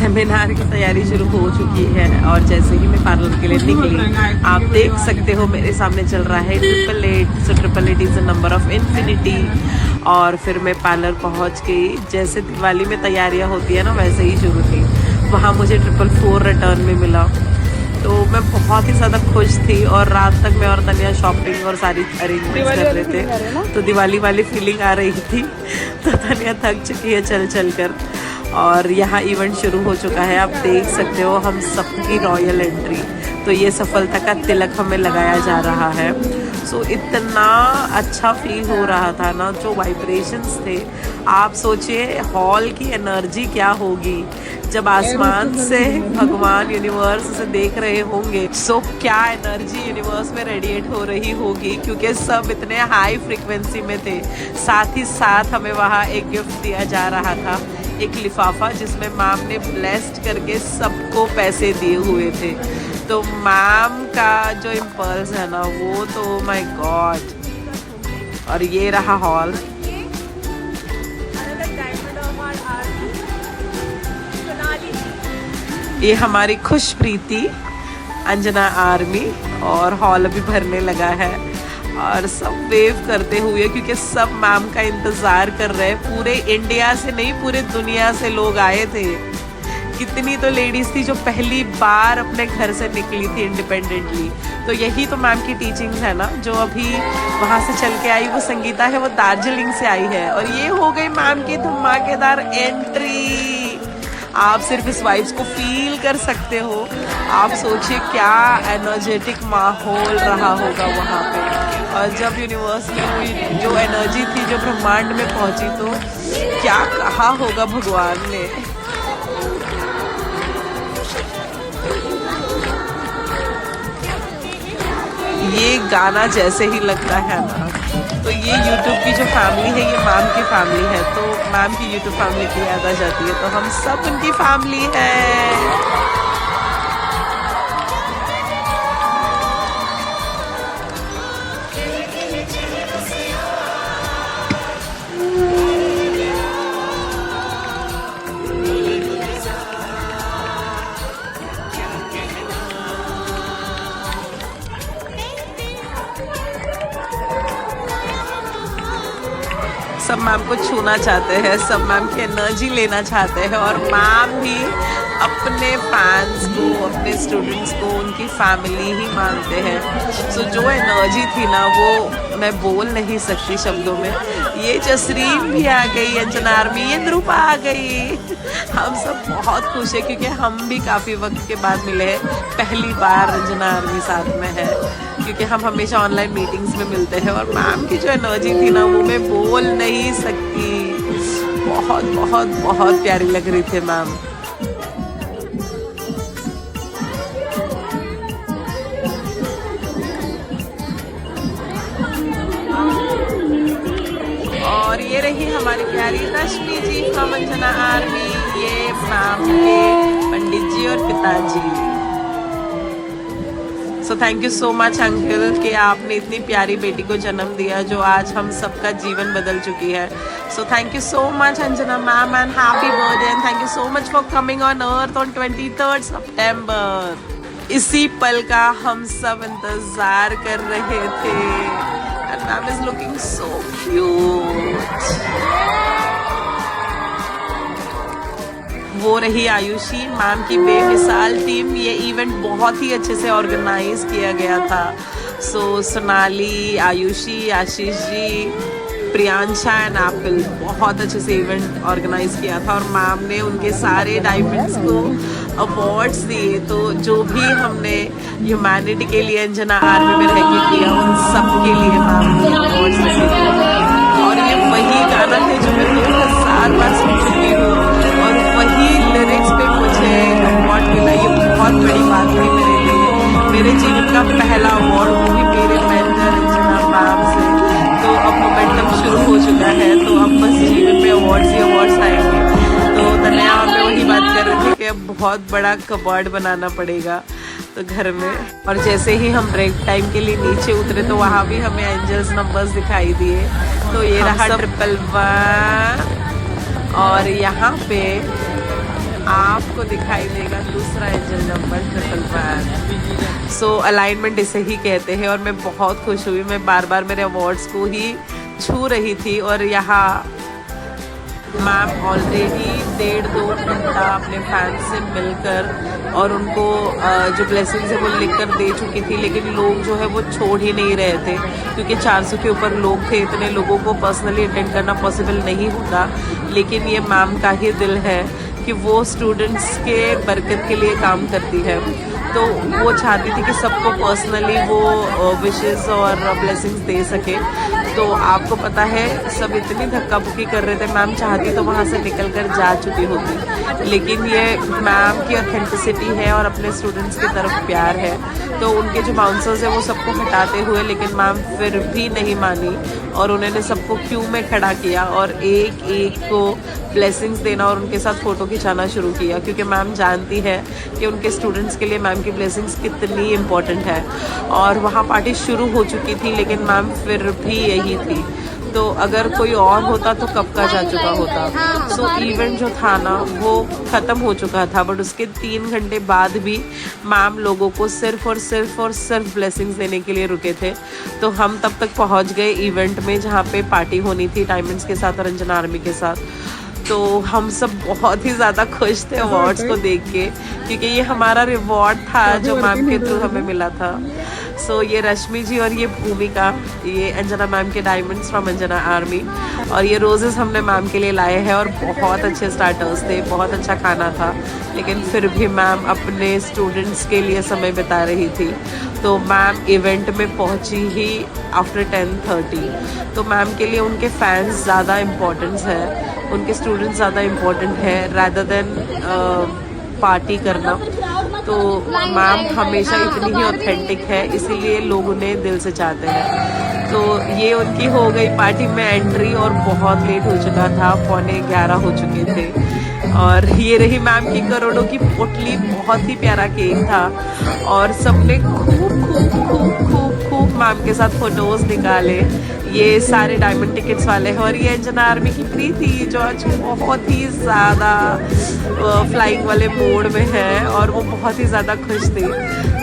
Seminar की तैयारी शुरू हो चुकी है और जैसे ही मैं पार्लर के लिए निकली, आप देख सकते हो मेरे सामने चल रहा है 888। सो 888 is a number of infinity. और फिर मैं पार्लर पहुंच गई। जैसे दिवाली में तैयारियां होती है ना, वैसे ही शुरू थी। वहाँ मुझे 444 रिटर्न में मिला, तो मैं बहुत ही ज़्यादा खुश थी। और रात तक मैं और तनिया शॉपिंग और सारी अरेंजमेंट्स कर रहे थे, तो दिवाली वाली फीलिंग आ रही थी। तो तनिया थक चुकी है चल चल कर। और यहाँ इवेंट शुरू हो चुका है, आप देख सकते हो हम सबकी रॉयल एंट्री। तो ये सफलता का तिलक हमें लगाया जा रहा है। सो इतना अच्छा फील हो रहा था ना, जो वाइब्रेशंस थे। आप सोचिए हॉल की एनर्जी क्या होगी जब आसमान से भगवान यूनिवर्स से देख रहे होंगे। सो क्या एनर्जी यूनिवर्स में रेडिएट हो रही होगी, क्योंकि सब इतने हाई फ्रिक्वेंसी में थे। साथ ही साथ हमें वहाँ एक गिफ्ट दिया जा रहा था, एक लिफाफा जिसमें मैम ने ब्लेस्ड करके सबको पैसे दिए हुए थे। तो मैम का जो इम्पल्स है ना, वो तो माय गॉड। और ये रहा हॉल। ये हमारी खुश प्रीति अंजना आर्मी। और हॉल अभी भरने लगा है और सब वेव करते हुए, क्योंकि सब मैम का इंतज़ार कर रहे हैं। पूरे इंडिया से नहीं, पूरे दुनिया से लोग आए थे। कितनी तो लेडीज़ थी जो पहली बार अपने घर से निकली थी इंडिपेंडेंटली। तो यही तो मैम की टीचिंग्स है ना। जो अभी वहाँ से चल के आई वो संगीता है, वो दार्जिलिंग से आई है। और ये हो गई मैम की धमाकेदार एंट्री। आप सिर्फ इस वाइब्स को फील कर सकते हो। आप सोचिए क्या एनर्जेटिक माहौल रहा होगा वहाँ पे। और जब यूनिवर्स की जो एनर्जी थी, जो ब्रह्मांड में पहुँची, तो क्या कहा होगा भगवान ने। ये गाना जैसे ही लगता है ना, तो ये YouTube की जो फैमिली है, ये मैम की फैमिली है। तो मैम की YouTube फैमिली की याद आ जाती है, तो हम सब उनकी फैमिली है। सब मैम को छूना चाहते हैं, सब मैम की एनर्जी लेना चाहते हैं। और मैम भी अपने फैंस को, अपने स्टूडेंट्स को उनकी फैमिली ही मानते हैं। सो जो एनर्जी थी ना, वो मैं बोल नहीं सकती शब्दों में। ये जसरीन भी आ गई, अंजना आर्मी, ये ध्रुपा आ गई। हम सब बहुत खुश है, क्योंकि हम भी काफ़ी वक्त के बाद मिले हैं। पहली बार अंजना आर्मी साथ में है, क्योंकि हम हमेशा ऑनलाइन मीटिंग्स में मिलते हैं। और मैम की जो एनर्जी थी ना, वो मैं बोल नहीं सकती। बहुत बहुत बहुत प्यारी लग रही थी मैम। और ये रही हमारी प्यारी रश्मि जी फ्रॉम अंजना आर्मी। ये मैम के पंडित जी और पिताजी। So thank you so much uncle कि आपने इतनी प्यारी बेटी को जन्म दिया, जो आज हम सबका जीवन बदल चुकी है। So thank you so much Anjana ma'am and happy birthday and thank you so much for coming on earth on 23rd सितंबर। इसी पल का हम सब इंतजार कर रहे थे। And ma'am is looking so cute. वो रही आयुषी, मैम की बेमिसाल टीम। ये इवेंट बहुत ही अच्छे से ऑर्गेनाइज किया गया था। सो सोनाली, आयुषी, आशीष जी, प्रियांशा एंड एप्पल, बहुत अच्छे से इवेंट ऑर्गेनाइज किया था। और मैम ने उनके सारे डायमंड्स को अवार्ड्स दिए। तो जो भी हमने ह्यूमैनिटी के लिए अंजना आर्मी में रह के किया, उन सब के लिए मैम ने अवार्ड्स दिए। और ये वही गाना है जो मैं 2000 बार सुन चुकी हूँ, और वही लिरिक्स पे मुझे अवार्ड मिला। ये बहुत बड़ी बात थी मेरे लिए। मेरे जीवन का पहला अवार्ड, वो भी मेरे मेंटर अंजना मैम से। तो अब मोमेंटम शुरू हो चुका है, तो अब बस जीवन में अवार्ड्स ही अवार्ड्स आएंगे। तो तनया पे वही बात कर रहे थे कि अब बहुत बड़ा कबर्ड बनाना पड़ेगा तो घर में। और जैसे ही हम ब्रेक टाइम के लिए नीचे उतरे, तो वहाँ भी हमें एंजल्स नंबर्स दिखाई दिए। तो ये रहा 111। और यहाँ पे आपको दिखाई देगा दूसरा इंजन नंबर 111। सो अलाइनमेंट इसे ही कहते हैं और मैं बहुत खुश हुई। मैं बार बार मेरे अवार्ड्स को ही छू रही थी और यहाँ मैम ऑलरेडी 1.5-2 घंटा अपने फैंस से मिलकर और उनको जो ब्लेसिंग्स है वो लिख कर दे चुकी थी, लेकिन लोग जो है वो छोड़ ही नहीं रहे थे क्योंकि 400 के ऊपर लोग थे। इतने लोगों को पर्सनली अटेंड करना पॉसिबल नहीं होता, लेकिन ये मैम का ही दिल है कि वो स्टूडेंट्स के बरकत के लिए काम करती है। तो वो चाहती थी कि सबको पर्सनली वो विशेस और ब्लेसिंग्स दे सके। तो आपको पता है सब इतनी धक्का बुक्की कर रहे थे, मैम चाहती तो वहाँ से निकल कर जा चुकी होती, लेकिन ये मैम की ऑथेंटिसिटी है और अपने स्टूडेंट्स की तरफ प्यार है। तो उनके जो बाउंसर्स हैं वो सबको हटाते हुए, लेकिन मैम फिर भी नहीं मानी और उन्होंने सबको क्यू में खड़ा किया और एक एक को ब्लेसिंग्स देना और उनके साथ फ़ोटो खिंचाना शुरू किया, क्योंकि मैम जानती है कि उनके स्टूडेंट्स के लिए मैम की ब्लेसिंग्स कितनी इम्पोर्टेंट है। और वहाँ पार्टी शुरू हो चुकी थी, लेकिन मैम फिर भी यही थी। तो अगर कोई और होता तो कब का जा चुका होता। सो इवेंट जो था ना वो ख़त्म हो चुका था, बट उसके 3 घंटे बाद भी मैम लोगों को सिर्फ और सिर्फ ब्लेसिंग्स देने के लिए रुके थे। तो हम तब तक पहुंच गए इवेंट में जहाँ पे पार्टी होनी थी डायमंड्स के साथ और अंजना आर्मी के साथ। तो हम सब बहुत ही ज़्यादा खुश थे अवार्ड्स को देख के, क्योंकि ये हमारा रिवॉर्ड था जो मैम के थ्रू हमें मिला था। सो ये रश्मि जी और ये भूमिका, ये अंजना मैम के डायमंड्स फ्रॉम अंजना आर्मी, और ये रोजेस हमने मैम के लिए लाए हैं और बहुत अच्छे स्टार्टर्स थे, बहुत अच्छा खाना था, लेकिन फिर भी मैम अपने स्टूडेंट्स के लिए समय बिता रही थी। तो मैम इवेंट में पहुंची ही आफ्टर 10:30। तो मैम के लिए उनके फैंस ज़्यादा इम्पोर्टेंस है, उनके स्टूडेंट्स ज़्यादा इम्पोर्टेंट है रादर देन पार्टी करना। तो मैम हमेशा इतनी ही ऑथेंटिक है, इसीलिए लोग उन्हें दिल से चाहते हैं। तो ये उनकी हो गई पार्टी में एंट्री और बहुत लेट हो चुका था, 11:15 हो चुके थे। और ये रही मैम की करोड़ों की पोटली, बहुत ही प्यारा केक था और सबने खूब मैम के साथ फोटोज निकाले। ये सारे डायमंड टिकट्स वाले हैं और ये अंजना आर्मी की प्रीति जो आज बहुत ही ज़्यादा फ्लाइंग वाले मोड में है और वो बहुत ही ज़्यादा खुश थी।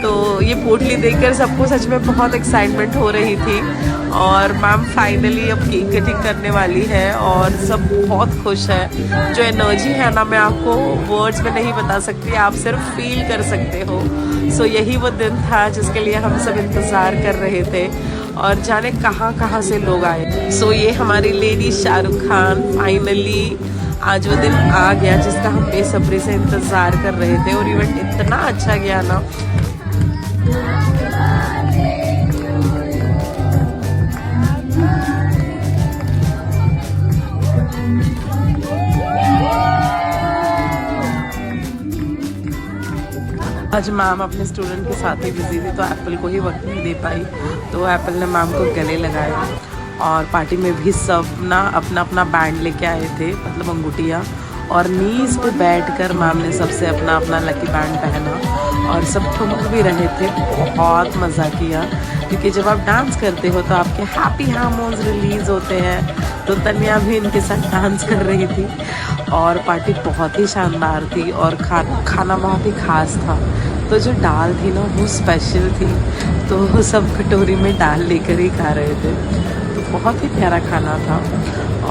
तो ये पोटली देखकर सबको सच में बहुत एक्साइटमेंट हो रही थी और मैम फाइनली अब केक कटिंग करने वाली है और सब बहुत खुश है। जो एनर्जी है ना, मैं आपको वर्ड्स में नहीं बता सकती, आप सिर्फ फील कर सकते हो। सो यही वो दिन था जिसके लिए हम सब इंतज़ार कर रहे थे और जाने कहाँ से लोग आए। सो ये हमारी लेडी शाहरुख खान, फाइनली आज वो दिन आ गया जिसका हम बेसब्री से इंतज़ार कर रहे थे और इवेंट इतना अच्छा गया ना। आज मैम अपने स्टूडेंट के साथ ही बिजी थी तो एप्पल को ही वक्त नहीं दे पाई, तो एप्पल ने मैम को गले लगाया। और पार्टी में भी सब ना अपना अपना बैंड लेके आए थे, मतलब अंगूठियाँ, और नीज पे बैठकर मैम ने सबसे अपना अपना लकी बैंड पहना और सब ठुमक भी रहे थे। बहुत मज़ा किया क्योंकि जब आप डांस करते हो तो आपके हैप्पी हार्मोन्स रिलीज़ होते हैं। तो तन्या भी इनके साथ डांस कर रही थी और पार्टी बहुत ही शानदार थी और खाना बहुत ही ख़ास था। तो जो दाल थी ना वो स्पेशल थी, तो सब कटोरी में दाल लेकर ही खा रहे थे। तो बहुत ही प्यारा खाना था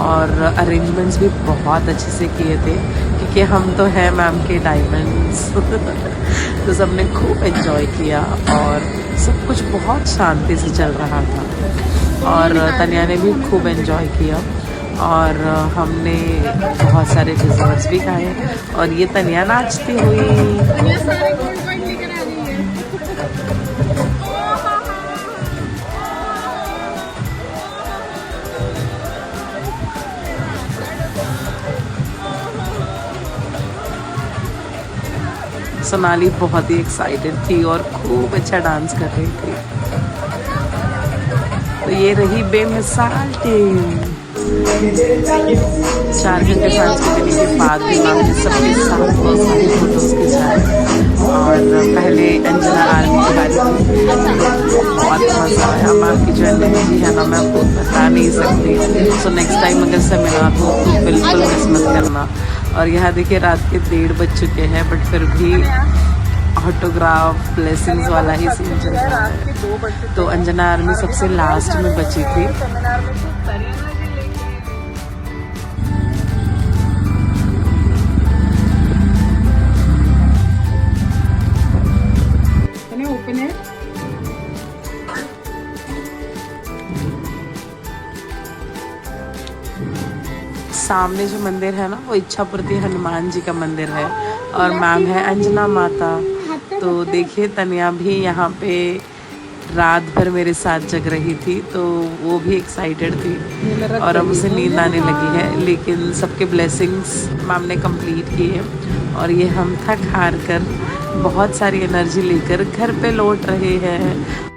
और अरेंजमेंट्स भी बहुत अच्छे से किए थे क्योंकि हम तो हैं मैम के डायमंड्स। तो सबने खूब एंजॉय किया और सब कुछ बहुत शांति से चल रहा था और तन्या ने भी खूब एंजॉय किया और हमने बहुत सारे डिज़र्ट्स भी खाए और ये तन्या नाचती हुई। सोनाली बहुत ही एक्साइटेड थी और खूब अच्छा डांस कर रही थी। तो ये रही बेमिसाल टीम। 4 घंटे डांस करने के बाद भी मैम ने सबके साथ बहुत सारी फोटोज खिंचाए और पहले अंजना आर्मी के बारे में बहुत मज़ा आया। मैम की जो एनर्जी है ना मैं आपको बता नहीं सकती। सो नेक्स्ट टाइम अगर सेमिनार हो तो बिल्कुल मिस मत करना। और यहाँ देखिए रात के 1:30 बज चुके हैं, बट फिर भी ऑटोग्राफ ब्लेसिंग्स वाला ही सीन चल रहा है। तो अंजना आर्मी सबसे लास्ट में बची थी। सामने जो मंदिर है ना वो इच्छापूर्ति हनुमान जी का मंदिर है और मैम है अंजना माता। तो देखिए तनिया भी यहाँ पे रात भर मेरे साथ जग रही थी, तो वो भी एक्साइटेड थी और अब उसे नींद आने लगी है। लेकिन सबके ब्लेसिंग्स मैम ने कंप्लीट किए और ये हम थक हार कर बहुत सारी एनर्जी लेकर घर पे लौट रहे हैं।